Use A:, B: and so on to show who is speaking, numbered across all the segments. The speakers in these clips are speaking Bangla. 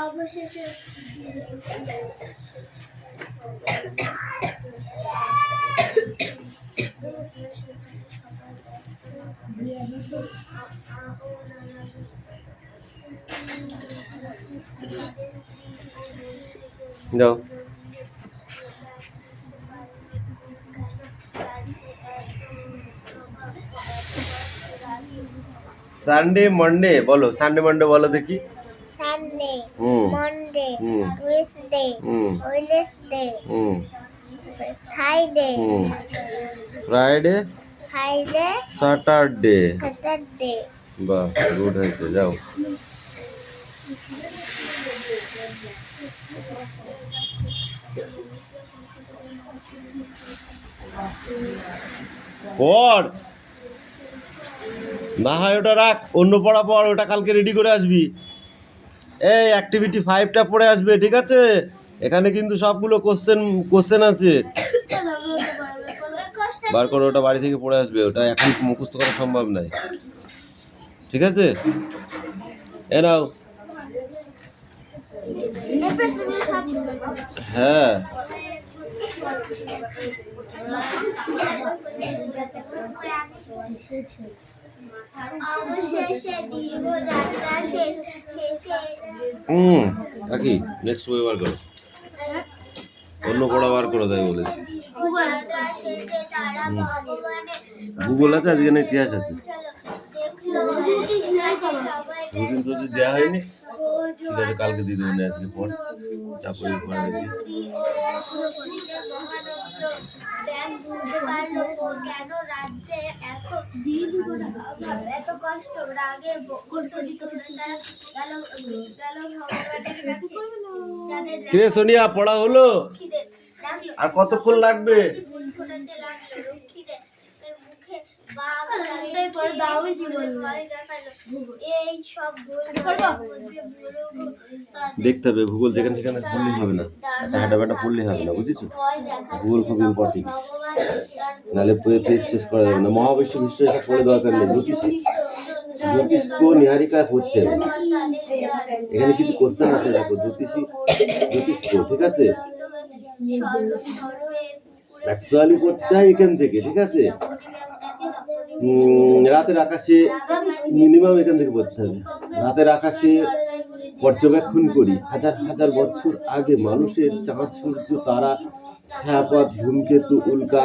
A: অবশেষে
B: যাও। সানডে মন্ডে বলো, সানডে মন্ডে বলো দেখি।
A: সানডে,
B: হুম
A: মন্ডে,
B: হুম
A: টুইসডে,
B: হুম
A: ওয়েডনেসডে,
B: হুম
A: ফ্রাইডে,
B: হুম ফ্রাইডে,
A: ফ্রাইডে,
B: স্যাটারডে।
A: স্যাটারডে।
B: বাহ, গুড হয়েছে, যাও। পড় না হয় ওটা রাখ, অন্য পড়া পড়, ওটা কালকে রেডি করে আসবি। এই অ্যাক্টিভিটি 5টা পড়ে আসবে, ঠিক আছে? এখানে কিন্তু সবগুলো কোশ্চেন আছে, বার করে ওটা বাড়ি থেকে পড়ে আসবে, ওটা এখন মুখস্থ করা সম্ভব নয়, ঠিক আছে? এ নাও। হ্যাঁ,
A: অবশেষে দীর্ঘ যাত্রা শেষে
B: কাকি নেক্সট বই বার করো, অন্য পড়া বার করে দেয় বলেছি। ভূগোল আছে, আজকে না ইতিহাস আছে। দুদিন তো যদি দেওয়া হয়নি, ঠিক আছে কালকে দিয়ে দেবো না, আজকে পর চাপড়ি পড়া হয়েছে।
A: কেন রাজ্যে এত কষ্ট, রাগে
B: কিরে সোনিয়া, পড়া হলো? আর কতক্ষণ লাগবে? দেখতে হবে ভূগোল, যেখানে সেখানে পড়লেই হবে না, হাঁটা ব্যাটা পড়লেই হবে না, বুঝেছো? ভূগোল খুব ইম্পর্টেন্ট, নাহলে পেজ শেষ করা যাবে না। মহাবিশ্ব বিশ্ব এসব পড়ে দরকার নেই, জ্যোতিষ্ক নিহারিকা পড়তে হবে। এখানে কিছু কোশ্চেন আছে, দেখো, জ্যোতিষ্ক, ঠিক আছে? অ্যাকচুয়ালি পড়তে হয় এখান থেকে, ঠিক আছে? রাতের আকাশে মিনিমাম এখান থেকে পড়তে হবে। রাতের আকাশে পর্যবেক্ষণ করি, হাজার হাজার বছর আগে মানুষের চাঁদ, সূর্য, তারা, ছায়াপথ, ধূমকেতু, উল্কা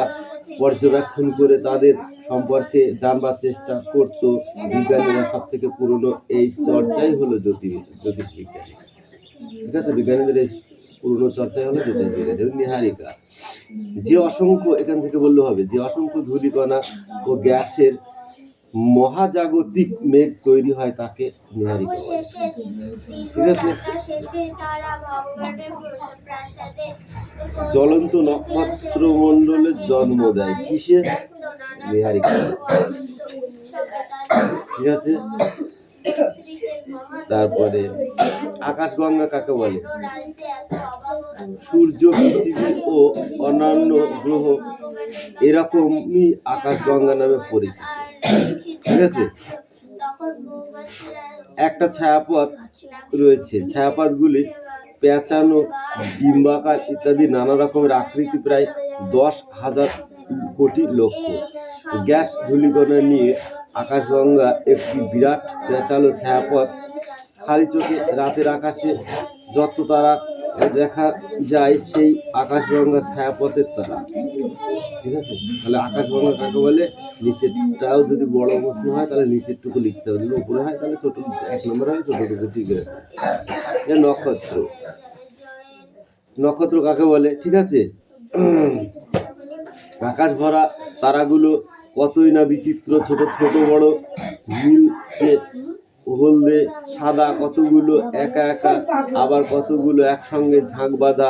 B: পর্যবেক্ষণ করে তাদের সম্পর্কে জানবার চেষ্টা করতো বিজ্ঞানীরা। সব থেকে পুরনো এই চর্চাই হলো জ্যোতিষবিজ্ঞান, ঠিক আছে? বিজ্ঞানীদের এই পুরনো চর্চাই হলো জ্যোতিষবিজ্ঞান। যেমন নিহারিকা, যে অসংখ্য, এখান থেকে বললে হবে, যে অসংখ্য ধূলিকণা ও গ্যাসের মহাজাগতিক মেঘ তৈরি হয় তাকে নিহারিকা বলে, ঠিক আছে? জ্বলন্ত নক্ষত্রমণ্ডলের জন্ম দেয় কিসে? নিহারিকা, ঠিক আছে? তারপরে আকাশগঙ্গা কাকে বলে? সূর্য, পৃথিবী ও অন্যান্য গ্রহ এরকমই আকাশগঙ্গা নামে পরিচিত, ঠিক আছে? একটা ছায়াপথ রয়েছে, ছায়াপথগুলি পেঁচানো, ডিম্বাকার ইত্যাদি নানা রকমের আকৃতি, প্রায় 10,000 কোটি লক্ষ। গ্যাস ধূলিকণা নিয়ে আকাশগঙ্গা একটি বিরাট পেঁচালো ছায়াপথ। খালি চোখে রাতের আকাশে যত তারা দেখা যায় সেই আকাশগঙ্গা ছায়াপথের তারা, ঠিক আছে? তাহলে আকাশগঙ্গা কাকে বলে? নিচেরটাও যদি বড় প্রশ্ন হয় তাহলে নিচেরটুকু লিখতে হবে, যদি উপরে হয় তাহলে ছোট, 1 নম্বর হয় ছোটটুকু, ঠিক আছে? নক্ষত্র, নক্ষত্র কাকে বলে? ঠিক আছে? আকাশ ভরা তারাগুলো কতই না বিচিত্র, ছোট ছোট, বড়, নীলচে, হলদে, সাদা, কতগুলো একা একা, আবার কতগুলো একসঙ্গে ঝাঁক বাঁধা।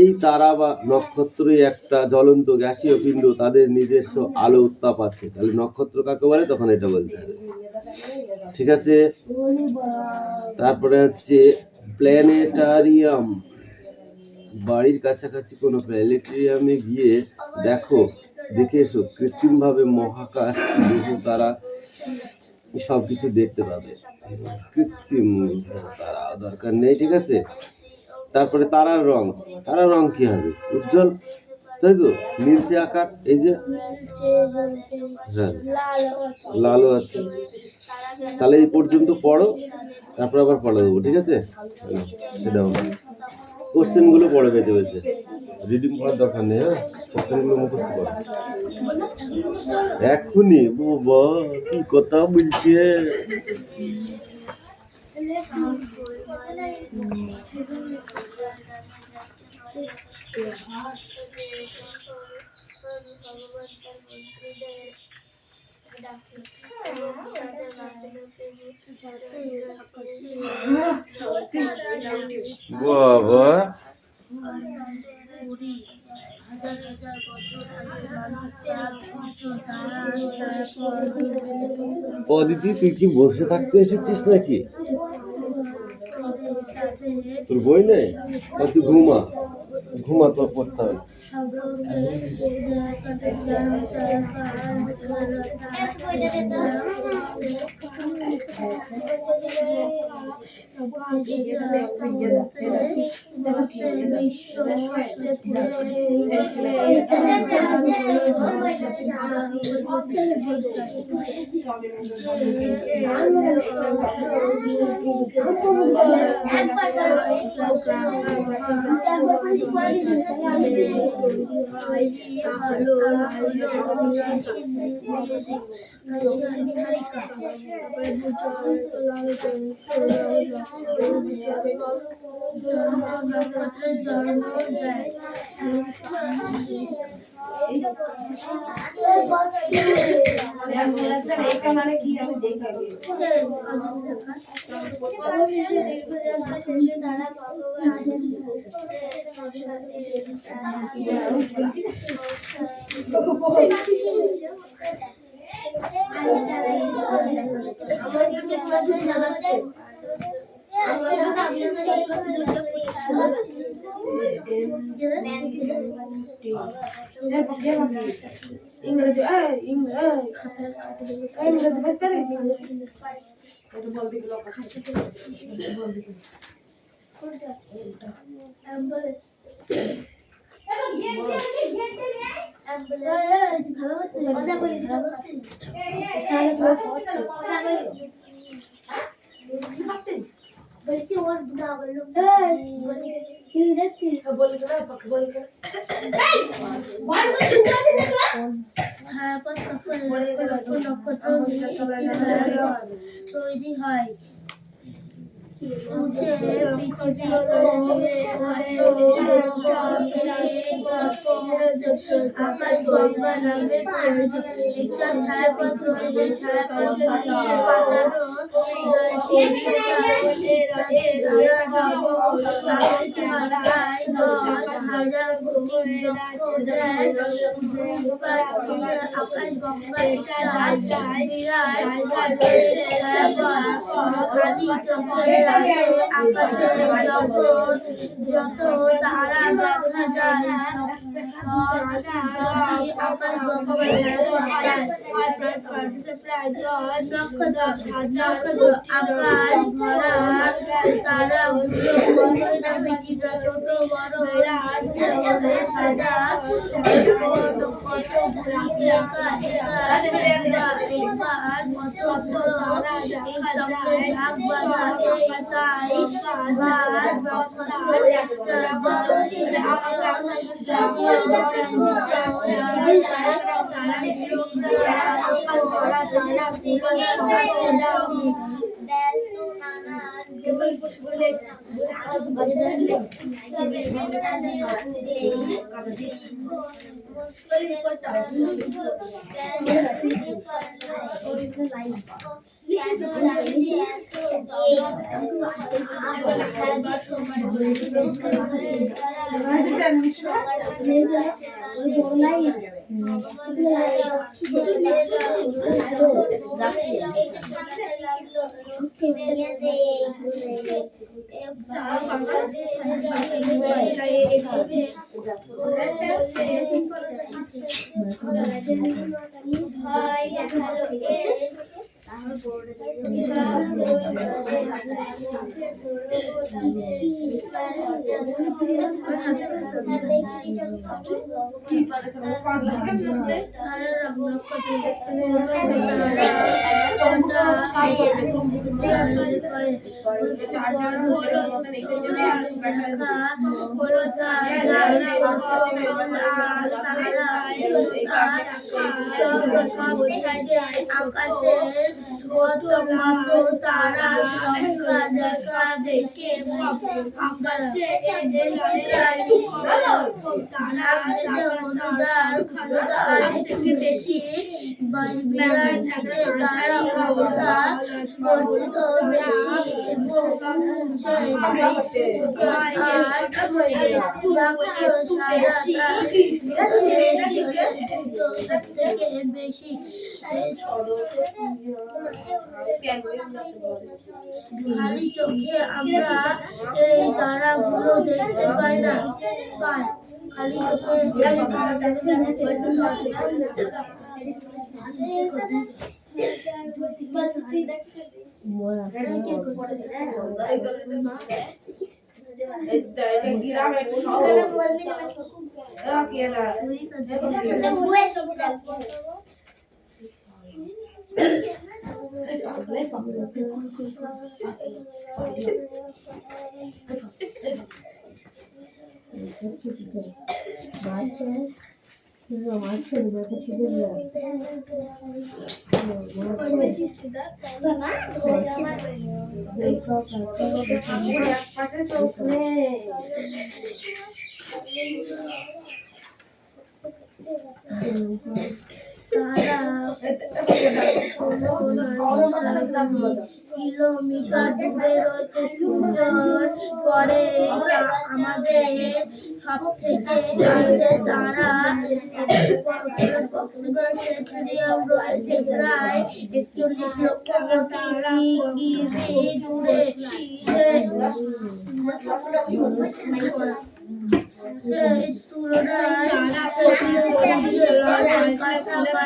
B: এই তারা বা নক্ষত্রই একটা জ্বলন্ত গ্যাসীয় পিণ্ড, তাদের নিজস্ব আলো উত্তাপ আছে। তাহলে নক্ষত্র কাকে বলে তখন এটা বলতে হবে, ঠিক আছে? তারপরে হচ্ছে প্ল্যানেটারিয়াম। বাড়ির কাছাকাছি কোনো প্ল্যানেটেরিয়ামে গিয়ে দেখে এসো কৃত্রিমভাবে মহাকাশ, গ্রহ, তারা সবকিছু দেখতে পাবে। কৃত্রিম তারা দরকার নেই, ঠিক আছে। তারপরে তারার রং কি হবে? উজ্জ্বল, তাই তো। নীলচে আকার, এই যে হ্যাঁ লালও আছে। তাহলে এই পর্যন্ত পড়ো, তারপর আবার পড়া দেবো, ঠিক আছে। সেটা হবে। কোশ্চেনগুলো পড়ে বেঁচে বেঁচে, রিডিং করার দরকার নেই। হ্যাঁ, কোশ্চেনগুলো মুখস্থ করো এখনই। বাবা কি কথা বলছে! বাবা অদিতি, তুই কি বসে থাকতে এসেছিস নাকি? তোর বই নেই? তুই ঘুমা, তোর পড়তে হবে।
A: তৈরি হয়। আকাশ গঙ্গা নামে একটা ছায়াপথ রয়েছে। ছায়াপথের নিচে পাতানো আকাশ গঙ্গা বিরাট রয়েছে। যত তারা দেখা যায় আকাশ ভরা তারা বিচিত্র ছোট বড় সাদা আকাশের কত কত তারা সংখ্যা দেখা দেখে আকাশে থেকে বেশি বিরাট থেকে তারা পরিচিত বেশি বেশি খালি চোখে আমরা এই তারাগুলো দেখতে পাই না খালি কিলোমিটার দূরে রয়েছে সূর্যের পরে আমাদের সব থেকে কাছে তারা সেন্টুরিয়াম রয়েছে প্রায় 41 লক্ষ কোটি কিমি দূরে সেই তুলনায় কাছাকাছি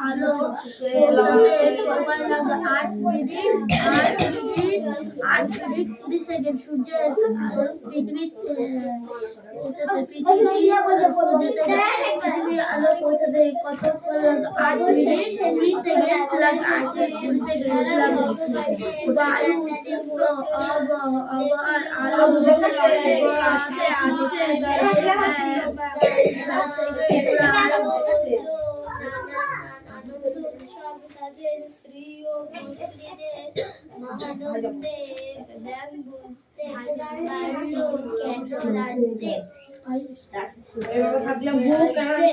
A: আলো সময় লাগে 8 মিনিট 20 সেকেন্ড সূর্যের পৃথিবী আলো পৌঁছাতে কতক্ষণ লাগে 8 মিনিট 20 সেকেন্ড লাগে 8 সেকেন্ড লাগে বায়ু আবার আলো আছে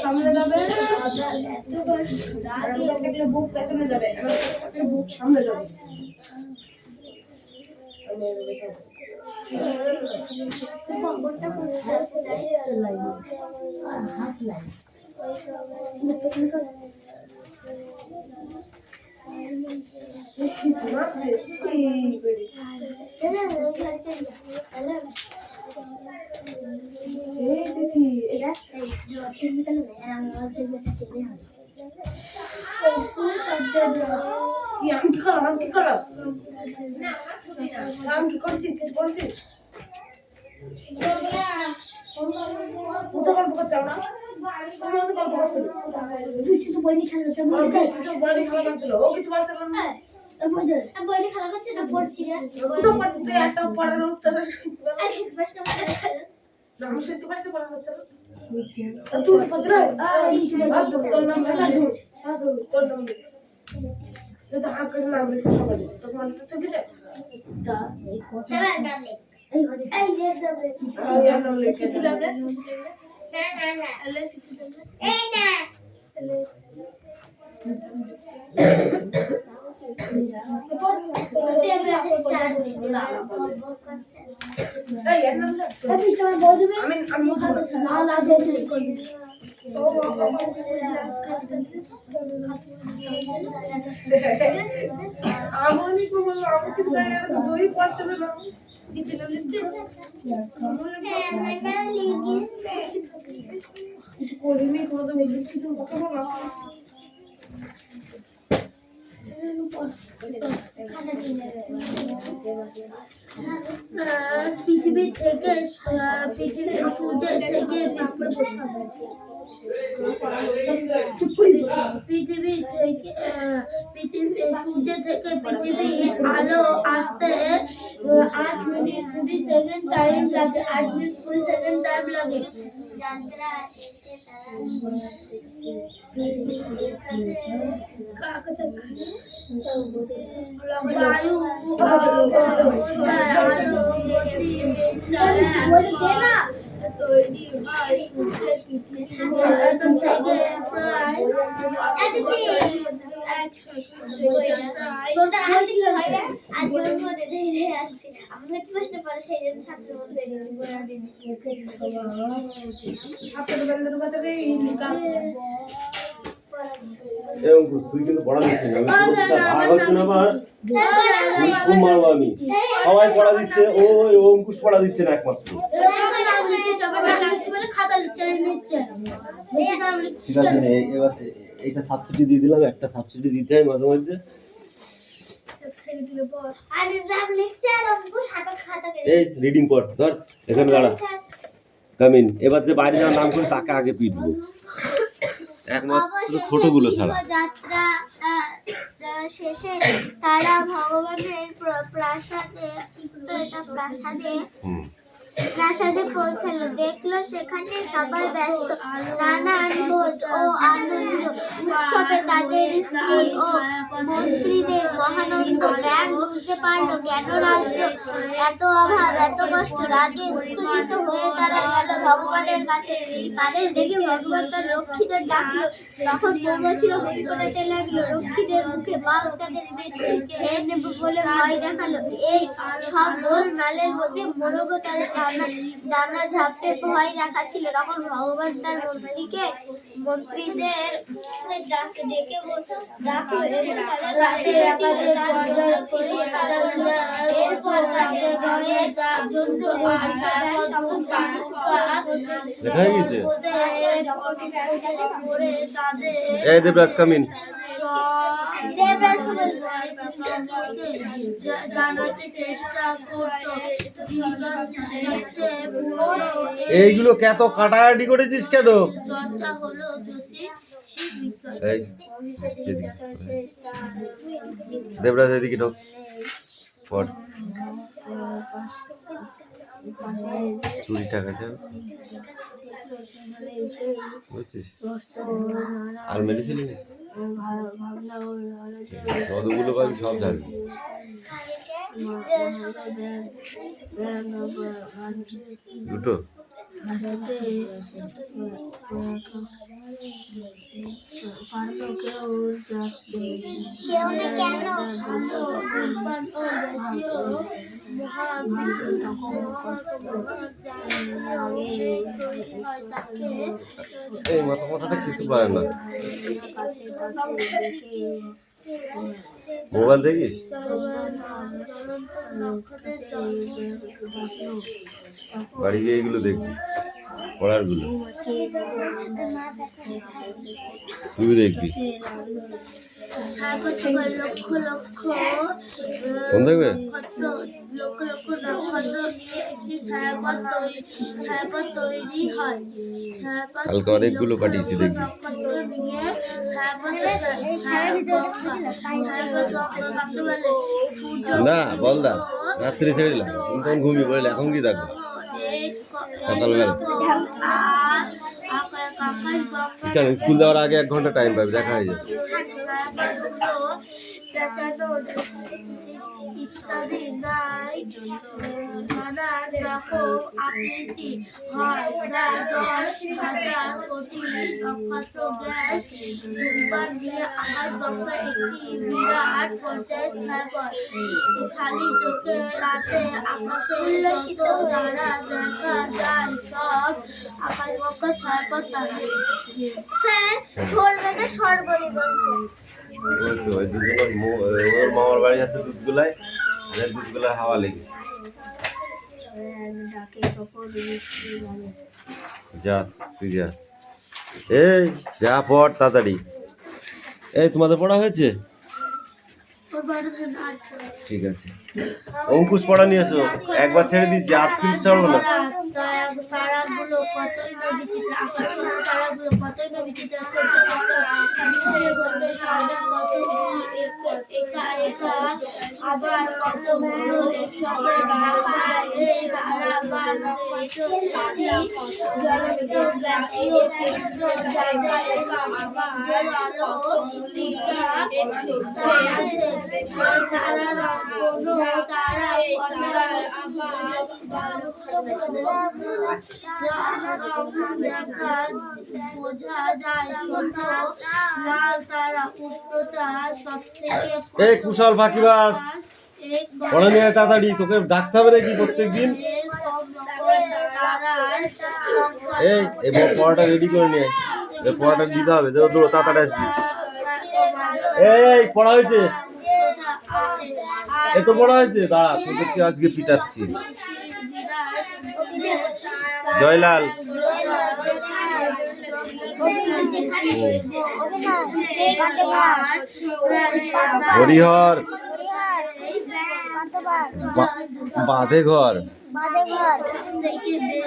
A: সামনে যাবে বুক পেছনে যাবে বুক সামনে যাবে পৃথিবী থেকে পৃথিবী সূর্যের থেকে পৃথিবী থেকে সূর্য থেকে পৃথিবী আলো আসতে 8 মিনিট 20 সেকেন্ড টাইম লাগে। 8 মিনিট 20 সেকেন্ড টাইম লাগে। বায়ু তৈরি হয় সূর্যের পৃথিবী থেকে প্রায় 100
B: তুই কিন্তু পড়া দিচ্ছিস না, ভাগ হচ্ছে না আমার, খুব মারবো আমি। সবাই পড়া দিচ্ছে, ও অঙ্কুশ পড়া দিচ্ছে না একমাত্র। ঠিক আছে, এবার এইটা সাবসিডি দিয়ে দিলাম, একটা সাবসিডি দিতে হয় মাঝে মাঝে। এই রিডিং পড়, ধর এখানে দাঁড়া, কামিন। এবার যে বাইরে যাওয়ার নাম করে তাকে আগে পিটবো, একমাত্র ছোটগুলো ছাড়া।
C: যাত্রা শেষে তারা ভগবানের প্রাসাদে পৌঁছালো। দেখলো সেখানে সবাই ব্যস্ত, নানান ভোজ ও আনন্দ উৎসবে। তাদের স্ত্রী ও মন্ত্রীদের মহানন্দ। ব্যাগ বুঝতে পারলো কেন রাজ্য এত অভাব, এত কষ্ট। রাগে উত্তেজিত হয়ে তারা গেল ভগবানের কাছে। তাদের দেখে ভগবান তার রক্ষীদের ডাকলো। তখন মৌমাছিরা হুল ফোটাতে লাগলো। রক্ষীদের মুখে বাঘ তাদের খেয়ে নেবে বলে ভয় দেখালো। এই সব গোলমালের মধ্যে মোরগও তাদের ডানা ঝাপটে ভয় দেখাচ্ছিল। তখন ভগবান তার মন্ত্রীদের ডেকে ডাকলো এবং এরপর তাদের জয়ের জন্য
B: দেবরাজ কামিন। এইগুলো কত কাটাকাটি করেছিস কেন? দেবরাজ এদিকে ঢোক, পড়। চুরি টাকা বুঝছিস, আর মেরেছিলি কতগুলো পাবি সব জানি। দুটো এই মাথাটা কিছু পারে না। মোবাইল দেখিস? বাড়ি গিয়ে এগুলো দেখবি, পড়ার গুলো তুই দেখবি। কোন দেখবে?
A: লক্ষ লক্ষ নক্ষত্র নিয়ে একটি ছায়াপথ তৈরি হয়।
B: কালকে অনেকগুলো পাঠিয়েছি, দেখবি। না বল দা, রাত্রি ছেড়ে দিলাম, তুমি তখন ঘুমিয়ে পড়লে, এখন কি দেখো সকালবেলা? কেন স্কুল যাওয়ার আগে 1 ঘন্টা টাইম পাবে, দেখা হয়ে যাবে।
A: ইত্যাদি নাই নানান রকম আকৃতি হয় প্রায় 10,000 কোটি নক্ষত্র গ্যাস ধূমপান দিয়ে আকাশ গঙ্গা একটি বিরাট পর্যায়ে ছায়াপথ। খালি চোখে রাতে আকাশে উল্লসিত তারা দেখা যায় সব আকাশ গঙ্গা ছায়াপথ তারা।
C: স্যার সরবেগে সর্বরি বলছে।
B: ওই তো ওই দুধগুলো ওর মামার বাড়ি আছে দুধগুলায়, দুধগুলার হাওয়া লেগেছে। যা তুই যা, এই যা পড় তাড়াতাড়ি। এই তোমাদের পড়া হয়েছে? ঠিক আছে, অঙ্কুশ পড়া নিয়ে এসো। একবার ছেড়ে দিচ্ছি, আজ ফির ছাড়বো না।
A: তারাগুলো কতই না বিচিত্র, আকাশের তারাগুলো কতই না বিচিত্র, ছোট ছোট সাদা কতগুলো একা একা, আবার কতগুলো একসঙ্গে দেখা যায়। এই তারা বা নক্ষত্র সাথী জ্বলন্ত গ্যাসীয় কেন্দ্র যাদের আবার আলো দিকা আছে। তারারা কোনো তারা বোঝা যায় ছোট লাল তারা উষ্ণতা সব থেকে।
B: এই কুশল ফাঁকিবাজ, পড়া নিয়ে তাড়াতাড়ি, তোকে ডাকতে হবে নাকি প্রত্যেকদিন? এই পড়াটা রেডি করে নিয়ে, এই পড়াটা দিতে হবে, দৌড়ো তাড়াতাড়ি আসবি। এই পড়া হয়েছে? এত পড়া হয়েছে? দাঁড়া, তোদেরকে আজকে পিটাচ্ছি। জয়লাল, হরিহর, বাঁধেঘর,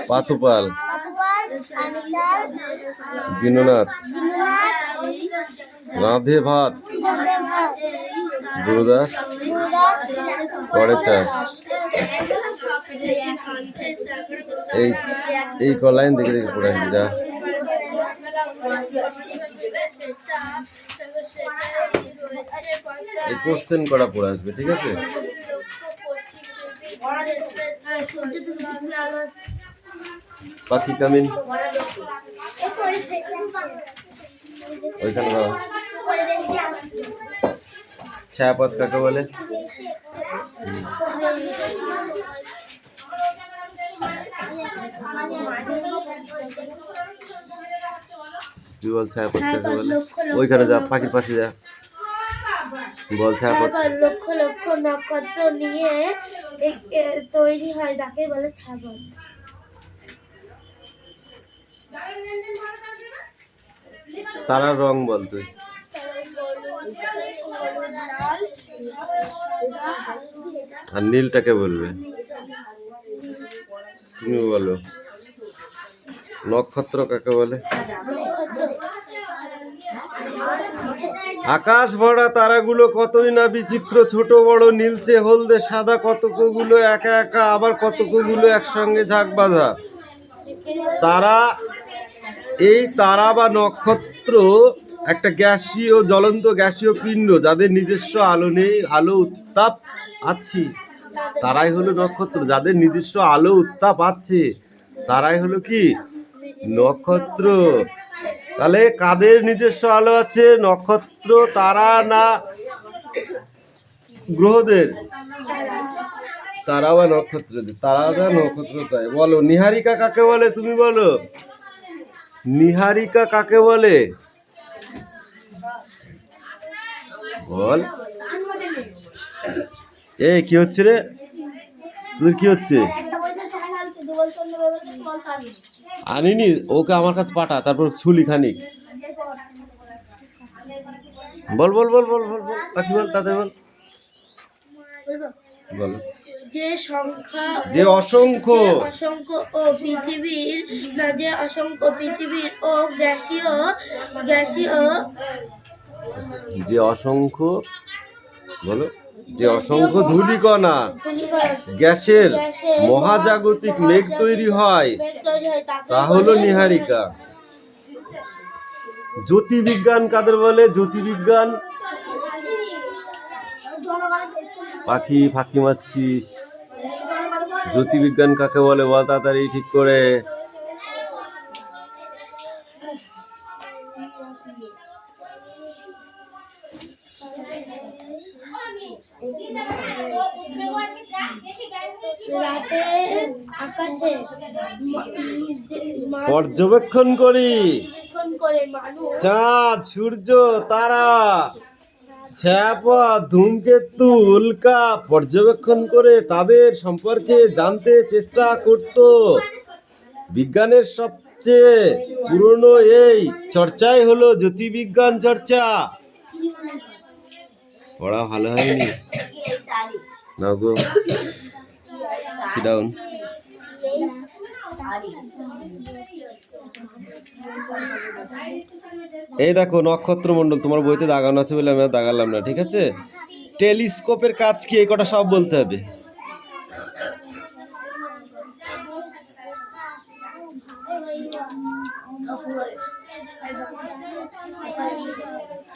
B: পাতুপাল, দীননাথ, রাধে ভাত, গুরুদাস, করে চাষ। এই ক লাইন দেখে দেখে পড়ে আসবি। যা, এই কোশ্চেন করা পড়ে আসবে, ঠিক আছে? বাকি কামিন ওইখানে দাঁড়া। ছায়াপথ কাকে বলে? তুই বল ছায়াপথ কাকে বলে? ওইখানে যা, পাখির পাশে যা, বল ছায়াপথ।
A: লক্ষ লক্ষ নক্ষত্র নিয়ে তৈরি হয়, তাকে বলে ছায়াপথ।
B: তারার রং বল তুই। আর নীলটাকে বলবে? তুমি বলো। নক্ষত্র কাকে বলে? আকাশ ভরা তারাগুলো কতই না বিচিত্র, ছোট বড়, নীলচে হলদে সাদা, কতকগুলো একা একা, আবার কতকগুলো একসঙ্গে ঝাঁক বাঁধা। তারা, এই তারা বা নক্ষত্র একটা গ্যাসীয় জ্বলন্ত গ্যাসীয় পিণ্ড, যাদের নিজস্ব আলো নেই, আলো উত্তাপ আছে, তারাই হলো নক্ষত্র। যাদের নিজস্ব আলো উত্তাপ আছে তারাই হলো কি? নক্ষত্র। তাহলে কাদের নিজস্ব আলো আছে? নক্ষত্র, তারা না গ্রহদের? তারা বা নক্ষত্র? তারা বা নক্ষত্র। তাই বলো, নীহারিকা কাকে বলে? তুমি বলো, নীহারিকা কাকে বলে? বল। এই কি হচ্ছে রে? তোর কি হচ্ছে? আনিনি, ওকে আমার কাছে পাঠা, তারপর ছুলি খানিক। বল বল বল বল বল বল, বাকি বল, তাতে বল। বলো।
A: যে সংখ্যা,
B: যে অসংখ্য
A: ও পৃথিবীর, যে অসংখ্য পৃথিবীর ও গ্যাসীয়,
B: যে অসংখ্য, বলো, যে অসংখ্য ধূলিকণা গ্যাসের মহাজাগতিক মেঘ তৈরি হয়, তা হলো নীহারিকা। জ্যোতির্বিজ্ঞান কাদের বলে? জ্যোতির্বিজ্ঞান পাখি ফাঁকি মারছিস? জ্যোতির্বিজ্ঞান কাকে বলে বল তাড়াতাড়ি ঠিক করে।
A: রাতে আকাশে
B: পর্যবেক্ষণ করি
A: করে মানুষ
B: চাঁদ, সূর্য, তারা, ছায়াপথ, ধূমকেতু, উল্কা পর্যবেক্ষণ করে তাদের সম্পর্কে জানতে চেষ্টা করত। বিজ্ঞানের সবচেয়ে পুরনো এই চর্চাই হলো জ্যোতির্বিজ্ঞান চর্চা। পড়া ভালো হয়নি না গো, সিট ডাউন। এই দেখো নক্ষত্র মণ্ডল, তোমার বইতে দাগানো আছে বলে আমি আর দাগালাম না, ঠিক আছে? টেলিস্কোপের কাজ কি এই কটা সব বলতে হবে।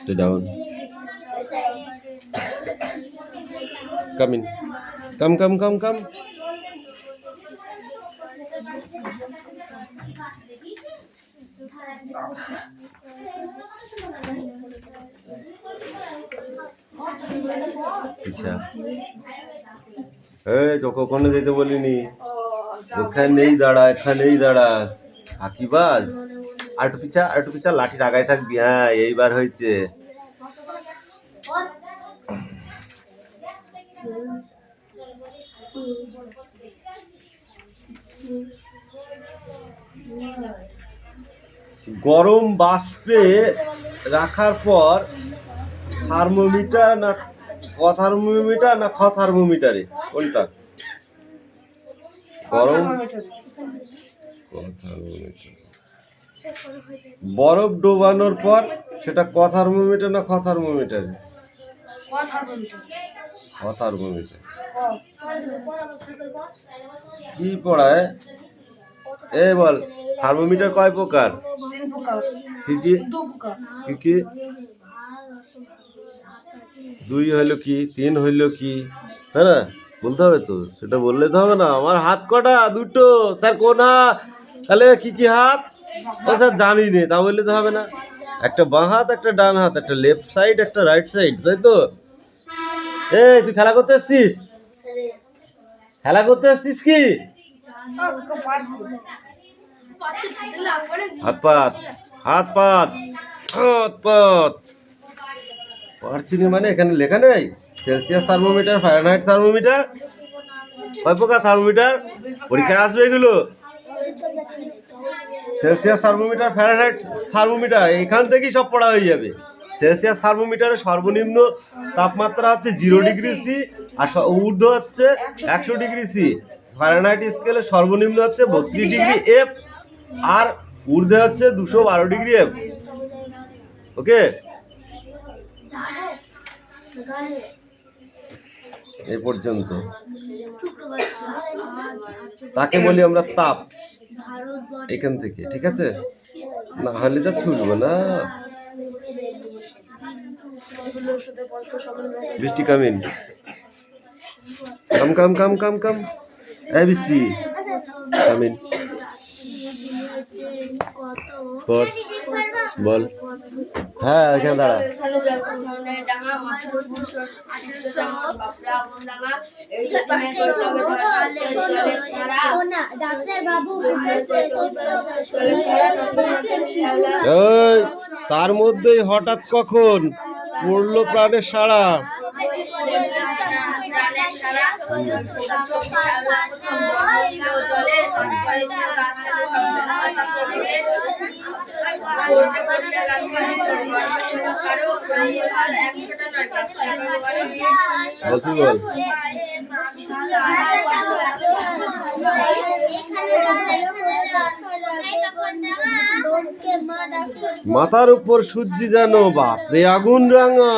B: Sit down. Come in. Come. আচ্ছা, এই তোকে ওখানে যেতে বলিনি, ওখানেই দাঁড়া, এখানেই দাঁড়া। ফাঁকিবাজ, আরেকটু পিছা, লাঠি লাগাই থাকবি। হ্যাঁ, এইবার হয়েছে। গরম বাষ্পে রাখার পর থার্মোমিটার না থার্মোমিটারে কোনটা? গরম বরফ ডোবানোর পর সেটা থার্মোমিটার না থার্মোমিটারে? থার্মোমিটার। কি পড়ায় এই বল? থার্মোমিটার কয় প্রকার? কি 2 হইল কি, 3 হইল কি, হ্যাঁ না? বলতে হবে তো, সেটা বললে তো হবে না। আমার হাত কটা? 2টো। স্যার কোন হাত? তাহলে কি হাত? ও স্যার জানি নে, তা বললে তো হবে না। একটা বাঁ হাত, একটা ডান হাত, একটা লেফট সাইড, একটা রাইট সাইড, তাই তো? এই তুই খেলা করতে এসছিস? কি? হাত পাত পারছি না মানে এখানে লেখা নেই? সেলসিয়াস থার্মোমিটার, ফারেনহাইট থার্মোমিটার, কয় প্রকার থার্মোমিটার? পরীক্ষায় আসবে এগুলো। সেলসিয়াস থার্মোমিটার, ফারেনহাইট থার্মোমিটার, এখান থেকেই সব পড়া হয়ে যাবে। সেলসিয়াস থার্মোমিটারের সর্বনিম্ন তাপমাত্রা হচ্ছে 0 ডিগ্রি সি, আর ঊর্ধ্ব হচ্ছে 100 ডিগ্রি সি। ফারেনহাইট স্কেলের সর্বনিম্ন হচ্ছে 32 ডিগ্রি এফ, আর ঊর্ধ্বে হচ্ছে 212 ডিগ্রি এফ। ওকে, এই পর্যন্ত। তাকে বলি আমরা তাপ, এখান থেকে, ঠিক আছে? না হলে তো ছুটবো না। বৃষ্টি কামিন, কাম। এই বৃষ্টি কামিন। বল। হ্যাঁ, এখানে দাঁড়া। তার মধ্যেই হঠাৎ কখন পড়লো প্রাণের সাড়া। মাথার উপর সূর্য যেন বাপরে আগুন রাঙা।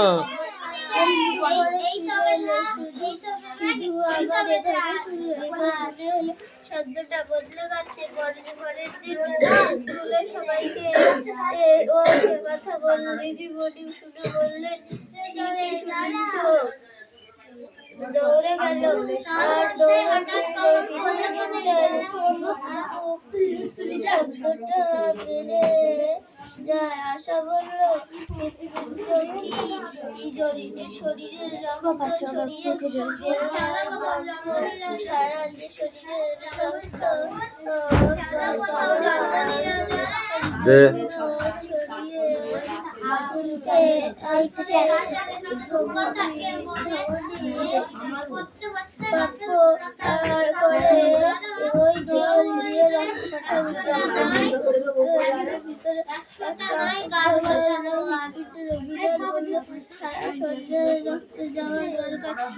C: শব্দটা বদলে গেছে। পরের দিন স্কুলে সবাইকে ও সে কথা বলল। দিদি বোর্ডিং শুনে বললেন, ঠিকই শুনেছ। দৌড়ে গেল আর দৌড়াতে শব্দটা বেড়ে যায়। আশা বলল, জরিনের শরীরের রক্ত ছড়িয়ে সারা যে শরীরের রক্ত সারা শরীরে রক্ত যাওয়ার দরকার।